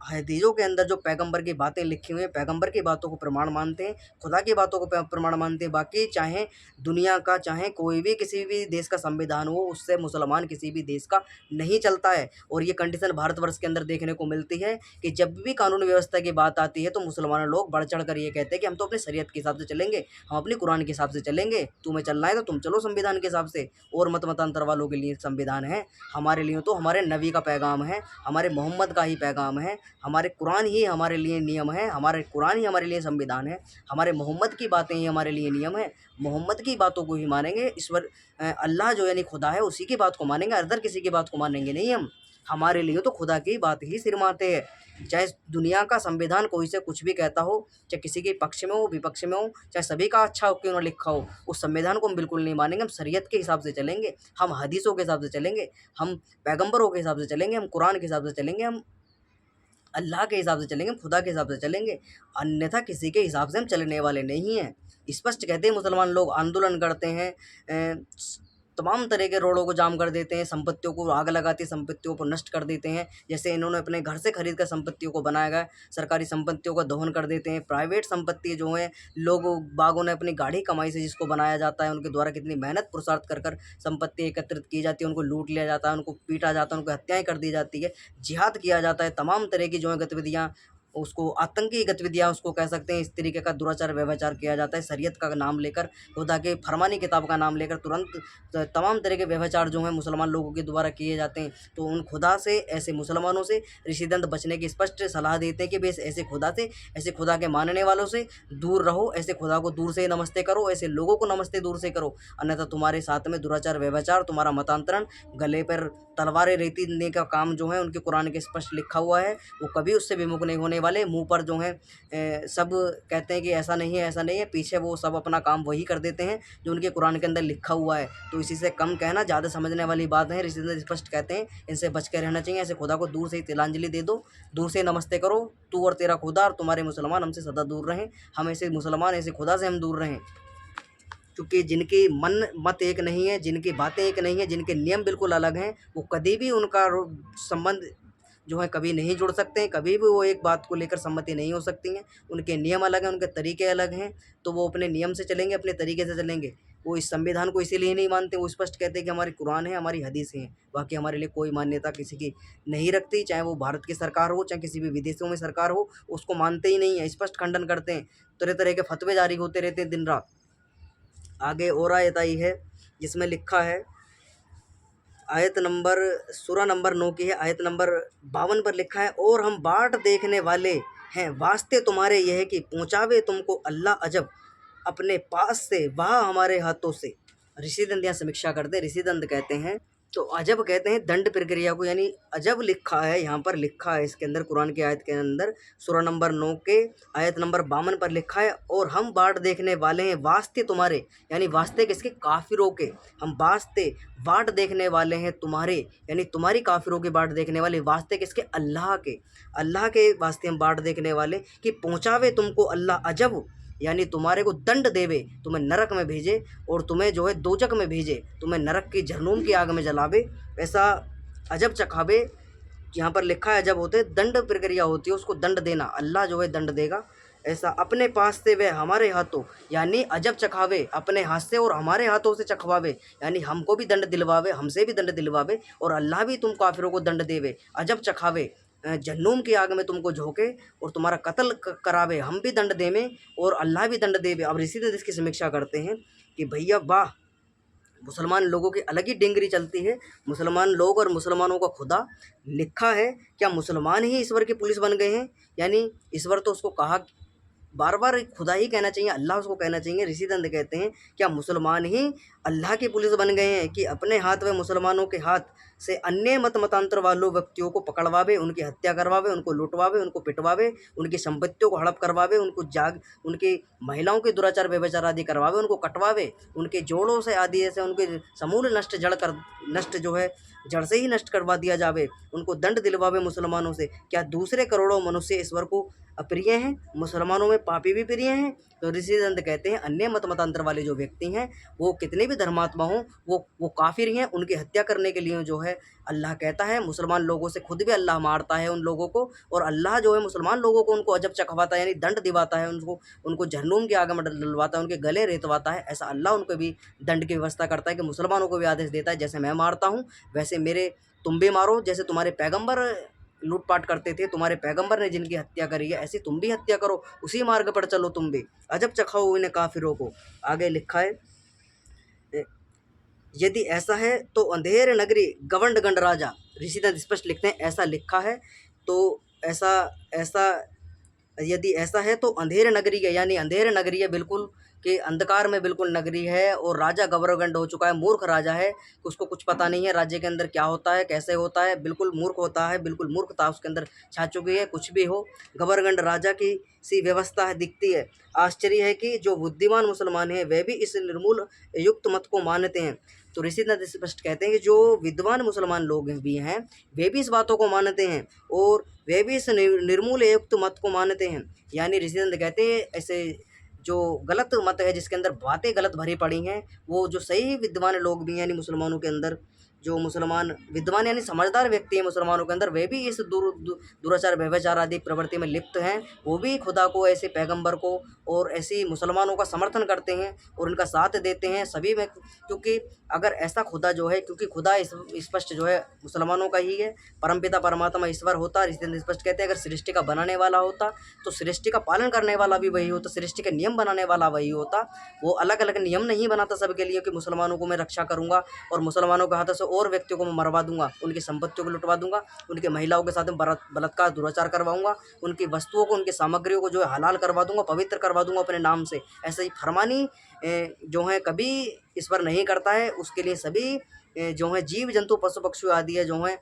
हदीसों के अंदर जो पैगंबर की बातें लिखी हुई हैं, पैगंबर की बातों को प्रमाण मानते हैं, खुदा की बातों को प्रमाण मानते हैं। बाकी चाहे दुनिया का, चाहे कोई भी किसी भी देश का संविधान हो, उससे मुसलमान किसी भी देश का नहीं चलता है। और ये कंडीशन भारतवर्ष के अंदर देखने को मिलती है कि जब भी कानून व्यवस्था की बात आती है तो मुसलमान लोग बढ़ चढ़ कर ये कहते हैं कि हम तो अपनी शरीयत के हिसाब से चलेंगे, हम अपनी कुरान के हिसाब से चलेंगे, तुम्हें चलना है तो तुम चलो संविधान के हिसाब से। और मतांतर वालों के लिए संविधान है, हमारे लिए तो हमारे नबी का पैगाम है, हमारे मोहम्मद का ही पैगाम है, हमारे कुरान ही हमारे लिए नियम है, हमारे कुरान ही हमारे लिए संविधान है, हमारे मोहम्मद की बातें ही हमारे लिए नियम है। मोहम्मद की बातों को ही मानेंगे, ईश्वर अल्लाह जो यानी खुदा है उसी की बात को मानेंगे, अदर किसी की बात को मानेंगे नहीं हम। हमारे लिए तो खुदा की बात ही सिर माते है। चाहे दुनिया का संविधान कोई से कुछ भी कहता हो, चाहे किसी के पक्ष में हो, विपक्ष में हो, चाहे सभी का अच्छा क्यों ना लिखा हो, उस संविधान को हम बिल्कुल नहीं मानेंगे। हम शरीयत के हिसाब से चलेंगे, हम हदीसों के हिसाब से चलेंगे, हम पैगंबरों के हिसाब से चलेंगे, हम कुरान के हिसाब से चलेंगे, हम अल्लाह के हिसाब से चलेंगे, खुदा के हिसाब से चलेंगे, अन्यथा किसी के हिसाब से हम चलने वाले नहीं हैं। स्पष्ट कहते हैं मुसलमान लोग, आंदोलन करते हैं, तमाम तरह के रोडों को जाम कर देते हैं, संपत्तियों को आग लगाते, संपत्तियों को नष्ट कर देते हैं। जैसे इन्होंने अपने घर से खरीद कर संपत्तियों को बनाया गया, सरकारी संपत्तियों का दोहन कर देते हैं। प्राइवेट संपत्ति जो है, लोग बागों ने अपनी गाढ़ी कमाई से जिसको बनाया जाता है, उनके द्वारा कितनी मेहनत पुरुषार्थ कर कर संपत्ति एकत्रित की जाती है, उनको लूट लिया जाता है, उनको पीटा जाता है, उनको हत्याएं कर दी जाती है, जिहाद किया जाता है, तमाम तरह की जो है गतिविधियाँ, उसको आतंकी गतिविधियाँ उसको कह सकते हैं। इस तरीके का दुराचार व्यभिचार किया जाता है शरीयत का नाम लेकर, खुदा के फरमानी किताब का नाम लेकर तुरंत तमाम तरह के व्यभिचार जो हैं मुसलमान लोगों के द्वारा किए जाते हैं। तो उन खुदा से, ऐसे मुसलमानों से ऋषिदंत बचने की स्पष्ट सलाह देते हैं कि बेस ऐसे खुदा से, ऐसे खुदा के मानने वालों से दूर रहो, ऐसे खुदा को दूर से नमस्ते करो, ऐसे लोगों को नमस्ते दूर से करो, अन्यथा तुम्हारे साथ में दुराचार व्यभिचार, तुम्हारा मतांतरण, गले पर तलवारें रेतीने का काम जो है उनके कुरान के स्पष्ट लिखा हुआ है, वो कभी उससे विमुख नहीं होने वाले। मुंह पर जो है सब कहते हैं कि ऐसा नहीं है, ऐसा नहीं है, पीछे वो सब अपना काम वही कर देते हैं जो उनके कुरान के अंदर लिखा हुआ है। तो इसी से कम कहना ज़्यादा समझने वाली बात है। ऋषि स्पष्ट कहते हैं इनसे बच के रहना चाहिए। ऐसे खुदा को दूर से ही तिलांजलि दे दो, दूर से नमस्ते करो, तू और तेरा खुदा और तुम्हारे मुसलमान हमसे सदा दूर रहें, हम ऐसे मुसलमान, ऐसे खुदा से हम दूर रहें। क्योंकि जिनकी मन मत एक नहीं है, जिनकी बातें एक नहीं है, जिनके नियम बिल्कुल अलग हैं, वो कभी भी उनका संबंध जो है कभी नहीं जुड़ सकते हैं, कभी भी वो एक बात को लेकर सम्मति नहीं हो सकती हैं। उनके नियम अलग हैं, उनके तरीके अलग हैं, तो वो अपने नियम से चलेंगे, अपने तरीके से चलेंगे। वो इस संविधान को इसीलिए नहीं मानते, वो स्पष्ट कहते हैं कि हमारी कुरान है, हमारी हदीसें हैं, बाकी हमारे लिए कोई मान्यता किसी की नहीं रखती। चाहे वो भारत की सरकार हो, चाहे किसी भी विदेशों में सरकार हो, उसको मानते ही नहीं है, स्पष्ट खंडन करते हैं। तरह तरह के फतवे जारी होते रहते हैं दिन रात। आगे और आयत आई है जिसमें लिखा है, आयत नंबर सूरा नंबर 9 की है, आयत नंबर 52 पर लिखा है, और हम बाट देखने वाले हैं, वास्ते तुम्हारे यह है कि पहुँचावे तुमको अल्लाह अजब अपने पास से, वह हमारे हाथों से। ऋषिदंत यहाँ समीक्षा करते हैं। ऋषिदंत कहते हैं, तो अजब कहते हैं दंड प्रक्रिया को, यानी अजब लिखा है, यहाँ पर लिखा है इसके अंदर, कुरान की आयत के अंदर सूरा नंबर 9 के आयत नंबर 52 पर लिखा है, और हम बाट देखने वाले हैं, वास्ते तुम्हारे, यानी वास्ते किसके? काफिरों के। हम वास्ते बाट देखने वाले हैं तुम्हारे, यानी तुम्हारी काफिरों की बाट देखने वाले, वास्ते किसके? अल्लाह के। अल्लाह के वास्ते हम बाट देखने वाले कि पहुँचावे तुमको अल्लाह अजब, यानी तुम्हारे को दंड देवे, तुम्हें नरक में भेजे, और तुम्हें जो है दोजक में भेजे, तुम्हें नरक की जहन्नुम की आग में जलावे, ऐसा अजब चखावे। यहाँ पर लिखा है अजब होते दंड प्रक्रिया होती है, उसको दंड देना, अल्लाह जो है दंड देगा। ऐसा अपने पास से वह हमारे हाथों, यानी अजब चखावे अपने हाथ से और हमारे हाथों से चखवावे, यानी हमको भी दंड दिलवावे, हमसे भी दंड दिलवावे, और अल्लाह भी तुम काफिरों को दंड देवे, अजब चखावे, जहन्नुम की आग में तुमको झोंके और तुम्हारा कत्ल करावे, हम भी दंड देवे और अल्लाह भी दंड देवे। अब ऋषि इसकी समीक्षा करते हैं कि भैया वाह, मुसलमान लोगों की अलग ही डिंगरी चलती है। मुसलमान लोग और मुसलमानों का खुदा लिखा है, क्या मुसलमान ही ईश्वर की पुलिस बन गए हैं? यानी ईश्वर तो उसको कहा, बार बार खुदा ही कहना चाहिए, अल्लाह उसको कहना चाहिए। ऋषिदंत कहते हैं क्या मुसलमान ही अल्लाह की पुलिस बन गए हैं कि अपने हाथ व मुसलमानों के हाथ से अन्य मत मतांतर वालों व्यक्तियों को पकड़वावे, उनकी हत्या करवावे, उनको लुटवावे, उनको पिटवावे, उनकी संपत्तियों को हड़प करवावे, उनकी महिलाओं के दुराचार व्यभिचार आदि करवावे, उनको कटवावे, उनके जोड़ों से आदि ऐसे उनके समूल नष्ट जो है जड़ से ही नष्ट करवा दिया जावे, उनको दंड दिलवावे मुसलमानों से। क्या दूसरे करोड़ों मनुष्य ईश्वर को अप्रिय हैं? मुसलमानों में पापी भी प्रिय हैं? तो ऋषिदंत कहते हैं अन्य मत मतांतर वाले जो व्यक्ति हैं, वो कितने भी धर्मात्मा हों, वो काफिर हैं। उनकी हत्या करने के लिए जो है अल्लाह कहता है, मुसलमान लोगों से खुद भी अल्लाह मारता है उन लोगों को, और अल्लाह जो है मुसलमान लोगों को उनको अजब चखवाता है, यानी दंड दिवाता है, उनको जहन्नुम की आग में डलवाता है, उनके गले रेतवाता है। ऐसा अल्लाह उनको भी दंड की व्यवस्था करता है कि मुसलमानों को भी आदेश देता है, जैसे मैं मारता हूँ वैसे मेरे तुम भी मारो, जैसे तुम्हारे पैगंबर लूटपाट करते थे, तुम्हारे पैगंबर ने जिनकी हत्या करी है, ऐसी तुम भी हत्या करो, उसी मार्ग पर चलो तुम भी, अजब चखाओ इन्हें काफिरों को। आगे लिखा है, यदि ऐसा है तो अंधेर नगरी गवंड गंड राजा। ऋषिदंत स्पष्ट लिखते हैं ऐसा लिखा है, तो ऐसा ऐसा यदि ऐसा है तो अंधेर नगरी है, यानी अंधेर नगरी है, बिल्कुल कि अंधकार में बिल्कुल नगरी है, और राजा गवर्नगंड हो चुका है, मूर्ख राजा है, उसको कुछ पता नहीं है राज्य के अंदर क्या होता है, कैसे होता है, बिल्कुल मूर्ख होता है, बिल्कुल मूर्खता उसके अंदर छा चुकी है। कुछ भी हो, गवर्नगंड राजा की सी व्यवस्था है दिखती है। आश्चर्य है कि जो बुद्धिमान मुसलमान हैं वे भी इस निर्मूल युक्त मत को मानते हैं। तो ऋषिदंत स्पष्ट कहते हैं कि जो विद्वान मुसलमान लोग भी हैं वे भी इस बातों को मानते हैं, और वे भी इस निर्मूल युक्त मत को मानते हैं। यानी ऋषिदंत कहते हैं ऐसे जो गलत मत है, जिसके अंदर बातें गलत भरी पड़ी हैं, वो जो सही विद्वान लोग भी हैं यानी मुसलमानों के अंदर, जो मुसलमान विद्वान यानी समझदार व्यक्ति हैं मुसलमानों के अंदर, वे भी इस दुराचार व्यभिचार आदि प्रवृत्ति में लिप्त हैं। वो भी खुदा को, ऐसे पैगंबर को और ऐसी मुसलमानों का समर्थन करते हैं और उनका साथ देते हैं सभी में, क्योंकि अगर ऐसा खुदा जो है, क्योंकि खुदा स्पष्ट जो है मुसलमानों का ही है, परमपिता परमात्मा ईश्वर होता, इसलिए स्पष्ट कहते हैं अगर सृष्टि का बनाने वाला होता तो सृष्टि का पालन करने वाला भी वही होता, सृष्टि के नियम बनाने वाला वही होता। वो अलग अलग नियम नहीं बनाता सबके लिए कि मुसलमानों को मैं रक्षा करूंगा और मुसलमानों के हाथों से और व्यक्तियों को मैं मरवा दूंगा, उनकी संपत्तियों को लुटवा दूंगा, उनकी महिलाओं के साथ में बलात्कार दुराचार करवाऊंगा, उनकी वस्तुओं को, उनकी सामग्रियों को जो है हलाल करवा दूंगा, पवित्र करवा दूंगा अपने नाम से। ऐसे ही फरमानी जो है कभी ईश्वर नहीं करता है। उसके लिए सभी जो है जीव जंतु पशु पक्षी आदि है जो हैं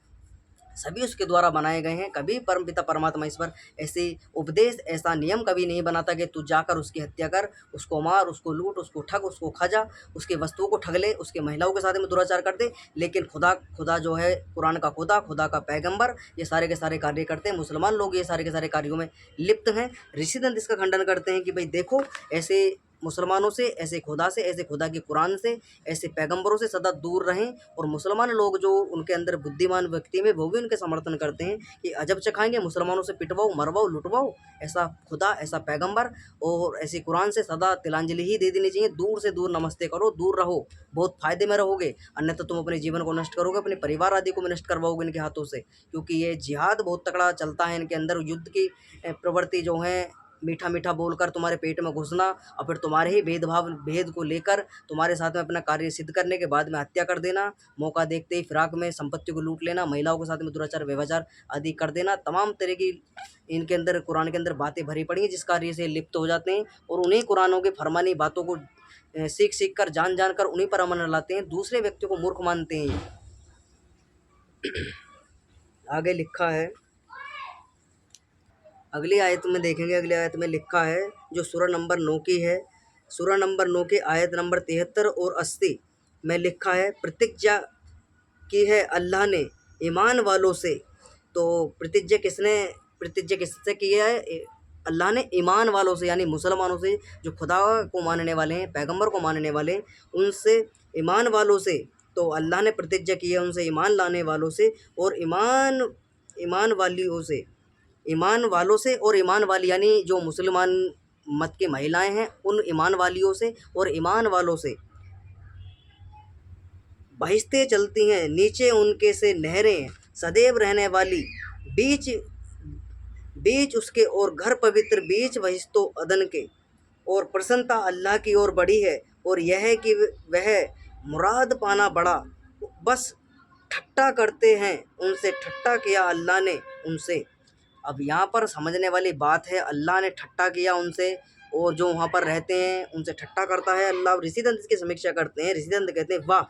सभी उसके द्वारा बनाए गए हैं। कभी परमपिता परमात्मा ईश्वर ऐसे उपदेश, ऐसा नियम कभी नहीं बनाता कि तू जाकर उसकी हत्या कर, उसको मार, उसको लूट, उसको ठग, उसको खा जा, उसकी वस्तुओं को ठग ले, उसके महिलाओं के साथ में दुराचार कर दे। लेकिन खुदा जो है, कुरान का खुदा का पैगंबर, ये सारे के सारे कार्य करते हैं। मुसलमान लोग ये सारे के सारे कार्यों में लिप्त हैं। ऋषिदंत इसका खंडन करते हैं कि भाई देखो, ऐसे मुसलमानों से, ऐसे खुदा के कुरान से, ऐसे पैगंबरों से सदा दूर रहें। और मुसलमान लोग जो उनके अंदर बुद्धिमान व्यक्ति में, वो भी उनके समर्थन करते हैं कि अजब चखाएंगे, मुसलमानों से पिटवाओ, मरवाओ, लुटवाओ। ऐसा खुदा, ऐसा पैगंबर और ऐसी कुरान से सदा तिलांजलि ही दे देनी चाहिए। दूर से दूर नमस्ते करो, दूर रहो, बहुत फायदे में रहोगे। अन्यथा तुम अपने जीवन को नष्ट करोगे, अपने परिवार आदि को भी नष्ट करवाओगे इनके हाथों से, क्योंकि ये जिहाद बहुत तगड़ा चलता है इनके अंदर। युद्ध की प्रवृत्ति जो है, मीठा मीठा बोलकर तुम्हारे पेट में घुसना और फिर तुम्हारे ही भेद को लेकर तुम्हारे साथ में अपना कार्य सिद्ध करने के बाद में हत्या कर देना, मौका देखते ही फिराक में संपत्ति को लूट लेना, महिलाओं के साथ में दुराचार व्यभिचार आदि कर देना। तमाम तरह की इनके अंदर, कुरान के अंदर बातें भरी पड़ी हैं, जिस कार्य से लिप्त हो जाते हैं और उन्हीं कुरानों के फरमानी बातों को सीख कर, जान कर उन्हीं पर अमल लाते हैं। दूसरे व्यक्तियों को मूर्ख मानते हैं। आगे लिखा है, अगली आयत में देखेंगे। अगली आयत में लिखा है, जो सूरह नंबर 9 की है, सूरह नंबर 9 की आयत नंबर 73 और 80 में लिखा है, प्रतिज्ञा की है अल्लाह ने ईमान वालों से। तो प्रतिज्ञा किससे की है? अल्लाह ने ईमान वालों से, यानी मुसलमानों से, जो खुदा को मानने वाले हैं, पैगंबर को मानने वाले हैं, उनसे, ईमान वालों से। तो अल्लाह ने प्रतिज्ञा की है उनसे, ईमान लाने वालों से और ईमान वालों से और ईमान वाली, यानी जो मुसलमान मत की महिलाएं हैं, उन ईमान वालियों से और ईमान वालों से। बहिश्तें चलती हैं नीचे उनके से नहरें सदैव रहने वाली, बीच उसके और घर पवित्र, बीच बहिश्तों अदन के। और प्रसन्नता अल्लाह की ओर बड़ी है और यह है कि वह मुराद पाना बड़ा। बस ठट्टा करते हैं उनसे, ठट्टा किया अल्लाह ने उनसे। अब यहाँ पर समझने वाली बात है, अल्लाह ने ठट्टा किया उनसे और जो वहाँ पर रहते हैं उनसे ठट्टा करता है अल्लाह। ऋषिदंत इसकी समीक्षा करते हैं। ऋषिदंत कहते हैं, वाह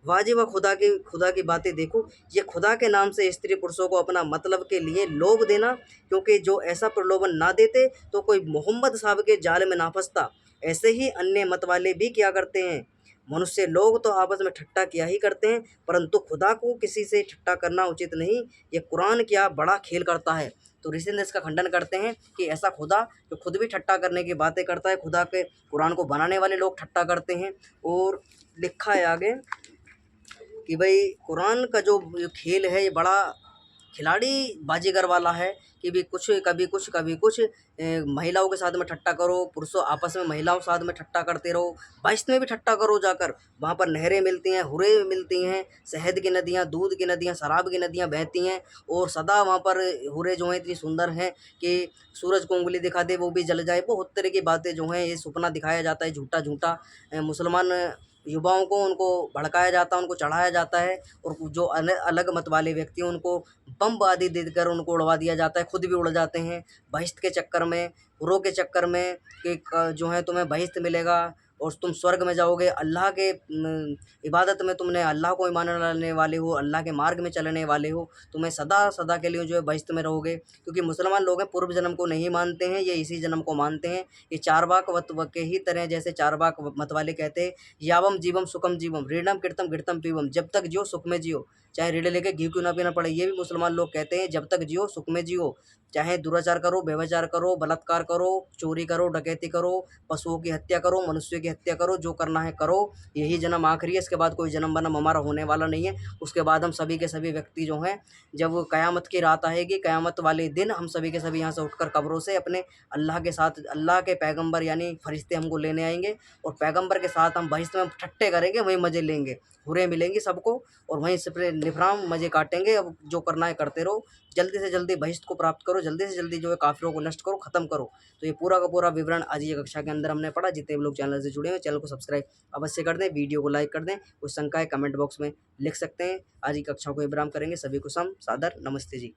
वाजिब खुदा की बातें देखो। ये खुदा के नाम से स्त्री पुरुषों को अपना मतलब के लिए लोभ देना, क्योंकि जो ऐसा प्रलोभन ना देते तो कोई मोहम्मद साहब के जाल में ना फंसता। ऐसे ही अन्य मत वाले भी क्या करते हैं। मनुष्य लोग तो आपस में ठट्टा किया ही करते हैं, परंतु खुदा को किसी से ठट्टा करना उचित नहीं। ये कुरान क्या बड़ा खेल करता है। तो ऋषि इसका खंडन करते हैं कि ऐसा खुदा जो खुद भी ठट्टा करने की बातें करता है, खुदा के कुरान को बनाने वाले लोग ठट्टा करते हैं। और लिखा है आगे कि भाई कुरान का जो खेल है, ये बड़ा खिलाड़ी बाजीगर वाला है कि भी कभी कुछ महिलाओं के साथ में ठट्टा करो, पुरुषों आपस में महिलाओं के साथ में ठट्टा करते रहो, बहिश्त में भी ठट्टा करो जाकर। वहाँ पर नहरें मिलती हैं, हुरे मिलती हैं, शहद की नदियाँ, दूध की नदियाँ, शराब की नदियाँ बहती हैं और सदा वहाँ पर हुरे जो हैं इतनी सुंदर हैं कि सूरज को उंगली दिखा दे वो भी जल जाए। बहुत तरह की बातें जो हैं, ये सपना दिखाया जाता है झूठा मुसलमान युवाओं को, उनको भड़काया जाता है, उनको चढ़ाया जाता है। और जो अलग मत वाले व्यक्ति हैं उनको बम आदि देकर उनको उड़वा दिया जाता है, खुद भी उड़ जाते हैं बहिश्त के चक्कर में, हुरों के चक्कर में कि जो है तुम्हें बहिश्त मिलेगा और तुम स्वर्ग में जाओगे। अल्लाह के इबादत में, तुमने अल्लाह को मानने वाले हो, अल्लाह के मार्ग में चलने वाले हो, तुम्हें सदा के लिए जो है बहिश्त में रहोगे। क्योंकि मुसलमान लोग हैं, पूर्व जन्म को नहीं मानते हैं, ये इसी जन्म को मानते हैं। ये चारवाक वत के ही तरह, जैसे चारवाक मत वाले कहते हैं, यावम जीवम सुखम जीवम, ऋणम कीर्तम घृतम पीवम, जब तक जियो सुख में जियो, चाहे ऋण लेके घी क्यों ना पीना पड़े। ये भी मुसलमान लोग कहते हैं, जब तक जियो सुख में जियो, चाहे दुराचार करो, व्यभिचार करो, बलात्कार करो, चोरी करो, डकैती करो, पशुओं की हत्या करो, मनुष्यों की हत्या करो, जो करना है करो। यही जन्म आखिरी है, इसके बाद कोई जन्म वन्म हमारा होने वाला नहीं है। उसके बाद हम सभी के सभी व्यक्ति जो हैं, जब क़यामत की रात आएगी, क़यामत वाले दिन हम सभी के सभी यहाँ से उठकर कब्रों से अपने अल्लाह के साथ, अल्लाह के पैगंबर यानी फरिश्ते हमको लेने आएंगे और पैगंबर के साथ हम बहिश्त में ठट्टे करेंगे, वहीं मज़े लेंगे, हुरें मिलेंगी सबको और वहीं से अपने निफराम मज़े काटेंगे। अब जो करना है करते रहो, जल्दी से जल्दी बहिश्त को प्राप्त करो, जल्दी से जल्दी जो है काफिरों को नष्ट करो, ख़त्म करो। तो ये पूरा का पूरा विवरण आज ये कक्षा के अंदर हमने पढ़ा। जितने भी लोग चैनल से जुड़े हैं, चैनल को सब्सक्राइब अवश्य कर दें, वीडियो को लाइक कर दें। कुछ शंकाएँ कमेंट बॉक्स में लिख सकते हैं। आज की कक्षा को विराम करेंगे। सभी को सम सादर नमस्ते जी।